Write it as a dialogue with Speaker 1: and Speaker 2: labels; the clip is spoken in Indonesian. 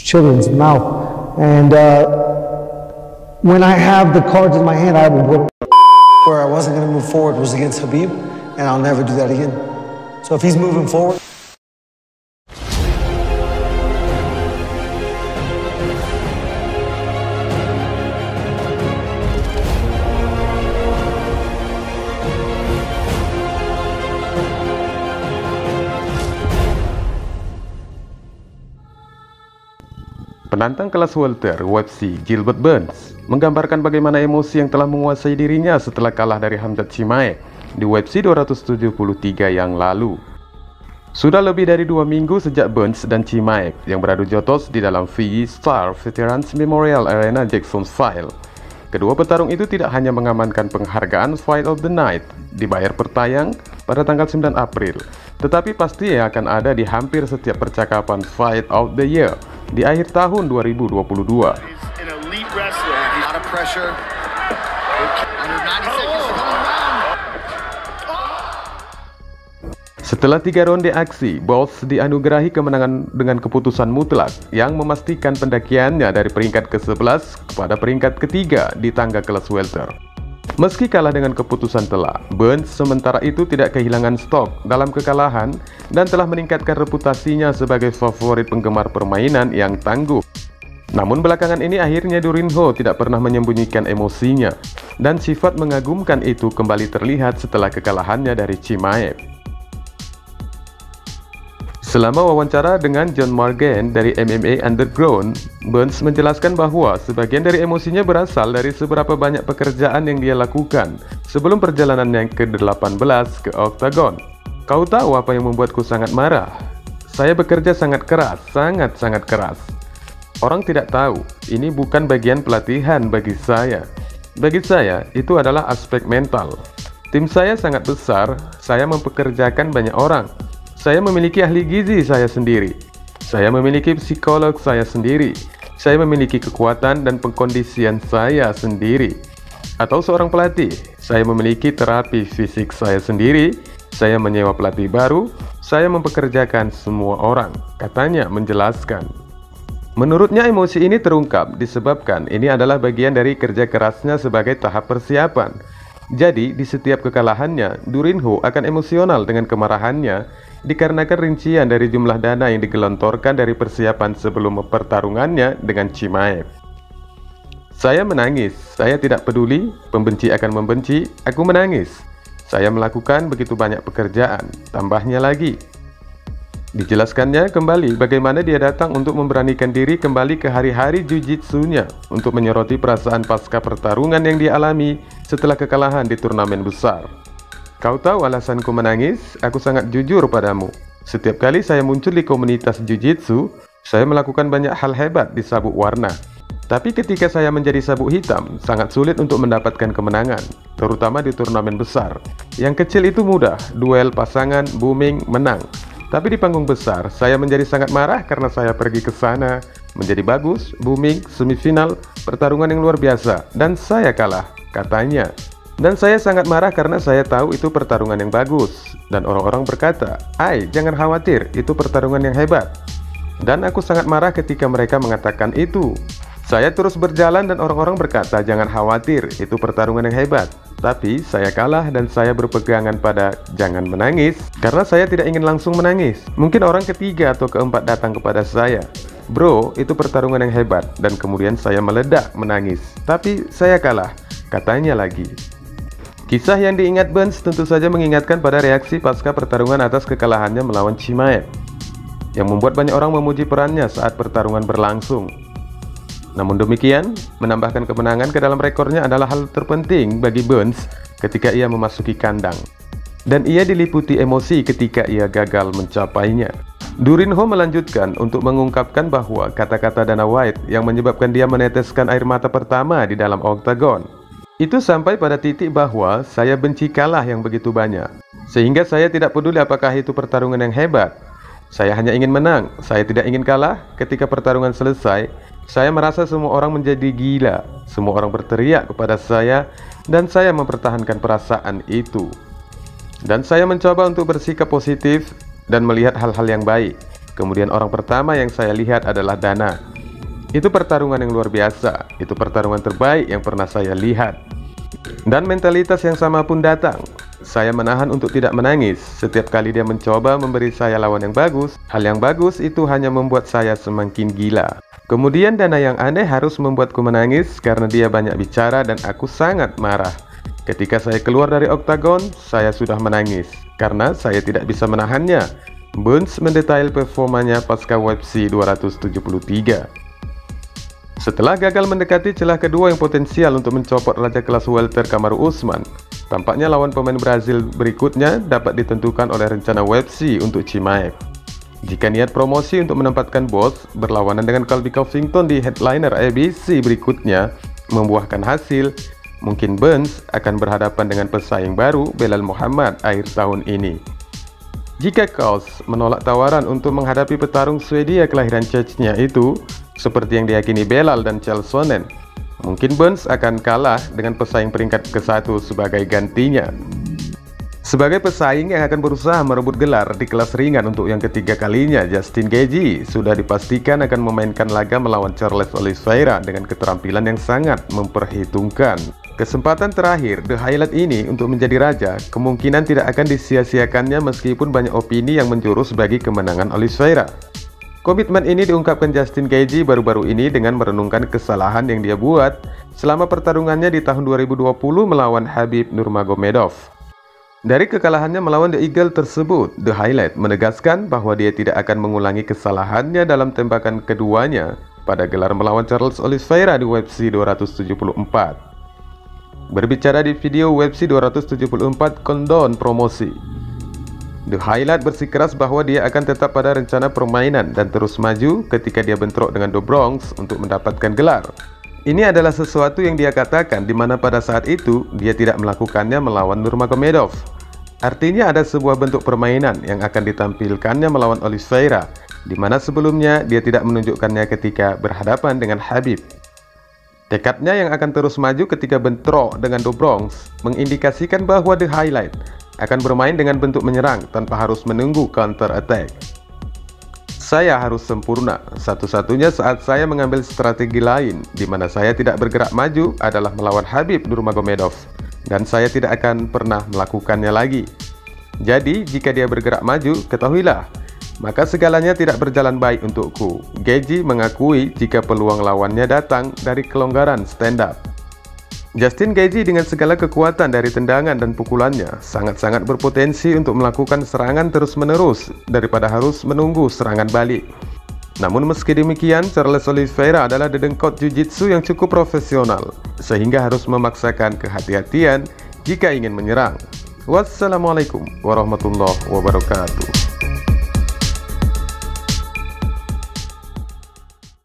Speaker 1: children's mouth. And when I have the cards in my hand, I will. Where I wasn't going to move forward was against Khabib, and I'll never do that again. So if he's moving forward.
Speaker 2: Penantang kelas welter UFC Gilbert Burns menggambarkan bagaimana emosi yang telah menguasai dirinya setelah kalah dari Khamzat Chimaev di UFC 273 yang lalu. Sudah lebih dari 2 minggu sejak Burns dan Chimaev yang beradu jotos di dalam VE Star Veterans Memorial Arena Jacksonville. Kedua petarung itu tidak hanya mengamankan penghargaan Fight of the Night dibayar per tayang pada tanggal 9 April, tetapi pasti akan ada di hampir setiap percakapan Fight of the Year di akhir tahun 2022. Setelah 3 ronde aksi, Boss dianugerahi kemenangan dengan keputusan mutlak yang memastikan pendakiannya dari peringkat ke-11 kepada peringkat ketiga di tangga kelas welter. Meski kalah dengan keputusan telak, Burns sementara itu tidak kehilangan stok dalam kekalahan dan telah meningkatkan reputasinya sebagai favorit penggemar permainan yang tangguh. Namun belakangan ini akhirnya Durin Ho tidak pernah menyembunyikan emosinya, dan sifat mengagumkan itu kembali terlihat setelah kekalahannya dari Chimaev. Selama wawancara dengan John Morgan dari MMA Underground, Burns menjelaskan bahwa sebagian dari emosinya berasal dari seberapa banyak pekerjaan yang dia lakukan sebelum perjalanan yang ke-18 ke Octagon. Kau tahu apa yang membuatku sangat marah? Saya bekerja sangat keras, sangat-sangat keras. Orang tidak tahu, ini bukan bagian pelatihan bagi saya. Bagi saya, itu adalah aspek mental. Tim saya sangat besar, saya mempekerjakan banyak orang. Saya memiliki ahli gizi saya sendiri. Saya memiliki psikolog saya sendiri. Saya memiliki kekuatan dan pengkondisian saya sendiri. Atau seorang pelatih, saya memiliki terapi fisik saya sendiri. Saya menyewa pelatih baru. Saya mempekerjakan semua orang, katanya menjelaskan. Menurutnya emosi ini terungkap disebabkan ini adalah bagian dari kerja kerasnya sebagai tahap persiapan. Jadi di setiap kekalahannya, Durin Ho akan emosional dengan kemarahannya dikarenakan rincian dari jumlah dana yang digelontorkan dari persiapan sebelum pertarungannya dengan Chimaev. Saya menangis, saya tidak peduli, pembenci akan membenci, aku menangis. Saya melakukan begitu banyak pekerjaan, tambahnya lagi. Dijelaskannya kembali bagaimana dia datang untuk memberanikan diri kembali ke hari-hari jiu-jitsunya untuk menyoroti perasaan pasca pertarungan yang dialami setelah kekalahan di turnamen besar. Kau tahu alasanku menangis? Aku sangat jujur padamu. Setiap kali saya muncul di komunitas jiu-jitsu, saya melakukan banyak hal hebat di sabuk warna. Tapi ketika saya menjadi sabuk hitam, sangat sulit untuk mendapatkan kemenangan, terutama di turnamen besar. Yang kecil itu mudah, duel pasangan, booming, menang. Tapi di panggung besar, saya menjadi sangat marah karena saya pergi ke sana, menjadi bagus, booming, semifinal, pertarungan yang luar biasa, dan saya kalah, katanya. Dan saya sangat marah karena saya tahu itu pertarungan yang bagus. Dan orang-orang berkata, "Ai, jangan khawatir, itu pertarungan yang hebat." Dan aku sangat marah ketika mereka mengatakan itu. Saya terus berjalan dan orang-orang berkata, "Jangan khawatir, itu pertarungan yang hebat." Tapi saya kalah dan saya berpegangan pada jangan menangis karena saya tidak ingin langsung menangis. Mungkin orang ketiga atau keempat datang kepada saya, "Bro, itu pertarungan yang hebat." Dan kemudian saya meledak menangis. Tapi saya kalah, katanya lagi. Kisah yang diingat Burns tentu saja mengingatkan pada reaksi pasca pertarungan atas kekalahannya melawan Chimaev, yang membuat banyak orang memuji perannya saat pertarungan berlangsung. Namun demikian, menambahkan kemenangan ke dalam rekornya adalah hal terpenting bagi Burns ketika ia memasuki kandang. Dan ia diliputi emosi ketika ia gagal mencapainya. Durin Ho melanjutkan untuk mengungkapkan bahwa kata-kata Dana White yang menyebabkan dia meneteskan air mata pertama di dalam oktagon. Itu sampai pada titik bahwa saya benci kalah yang begitu banyak. Sehingga saya tidak peduli apakah itu pertarungan yang hebat. Saya hanya ingin menang, saya tidak ingin kalah. Ketika pertarungan selesai, saya merasa semua orang menjadi gila. Semua orang berteriak kepada saya dan saya mempertahankan perasaan itu. Dan saya mencoba untuk bersikap positif dan melihat hal-hal yang baik. Kemudian orang pertama yang saya lihat adalah Dana. Itu pertarungan yang luar biasa, itu pertarungan terbaik yang pernah saya lihat. Dan mentalitas yang sama pun datang. Saya menahan untuk tidak menangis. Setiap kali dia mencoba memberi saya lawan yang bagus, hal yang bagus itu hanya membuat saya semakin gila. Kemudian Dana yang aneh harus membuatku menangis karena dia banyak bicara dan aku sangat marah. Ketika saya keluar dari oktagon, saya sudah menangis karena saya tidak bisa menahannya. Burns mendetail performanya pasca UFC 273. Setelah gagal mendekati celah kedua yang potensial untuk mencopot raja kelas welter Kamaru Usman, tampaknya lawan pemain Brazil berikutnya dapat ditentukan oleh rencana UFC untuk Chimaev. Jika niat promosi untuk menempatkan Boss berlawanan dengan Colby Covington di headliner ABC berikutnya membuahkan hasil, mungkin Burns akan berhadapan dengan pesaing baru Belal Muhammad akhir tahun ini. Jika Kaos menolak tawaran untuk menghadapi petarung Swedia kelahiran Chechnya itu, seperti yang diyakini Belal dan Chael Sonnen, mungkin Burns akan kalah dengan pesaing peringkat ke-1 sebagai gantinya. Sebagai pesaing yang akan berusaha merebut gelar di kelas ringan untuk yang ketiga kalinya, Justin Gaethje sudah dipastikan akan memainkan laga melawan Charles Oliveira dengan keterampilan yang sangat memperhitungkan. Kesempatan terakhir The Highlight ini untuk menjadi raja kemungkinan tidak akan disia-siakannya meskipun banyak opini yang menjurus bagi kemenangan Oliveira. Komitmen ini diungkapkan Justin Gaethje baru-baru ini dengan merenungkan kesalahan yang dia buat selama pertarungannya di tahun 2020 melawan Khabib Nurmagomedov. Dari kekalahannya melawan The Eagle tersebut, The Highlight menegaskan bahwa dia tidak akan mengulangi kesalahannya dalam tembakan keduanya pada gelar melawan Charles Oliveira di UFC 274. Berbicara di video UFC 274 Countdown promosi, The Highlight bersikeras bahwa dia akan tetap pada rencana permainan dan terus maju ketika dia bentrok dengan The Bronx untuk mendapatkan gelar. Ini adalah sesuatu yang dia katakan di mana pada saat itu dia tidak melakukannya melawan Nurmagomedov. Artinya ada sebuah bentuk permainan yang akan ditampilkannya melawan Oliveira, di mana sebelumnya dia tidak menunjukkannya ketika berhadapan dengan Khabib. Tekadnya yang akan terus maju ketika bentrok dengan The Bronx mengindikasikan bahwa The Highlight akan bermain dengan bentuk menyerang tanpa harus menunggu counter attack. Saya harus sempurna. Satu-satunya saat saya mengambil strategi lain di mana saya tidak bergerak maju adalah melawan Khabib Nurmagomedov, dan saya tidak akan pernah melakukannya lagi. Jadi jika dia bergerak maju, ketahuilah, maka segalanya tidak berjalan baik untukku. Gaethje mengakui jika peluang lawannya datang dari kelonggaran stand up. Justin Gaethje dengan segala kekuatan dari tendangan dan pukulannya sangat-sangat berpotensi untuk melakukan serangan terus-menerus daripada harus menunggu serangan balik. Namun meski demikian, Charles Oliveira adalah dedengkot jiu-jitsu yang cukup profesional, sehingga harus memaksakan kehati-hatian jika ingin menyerang. Wassalamualaikum warahmatullahi wabarakatuh.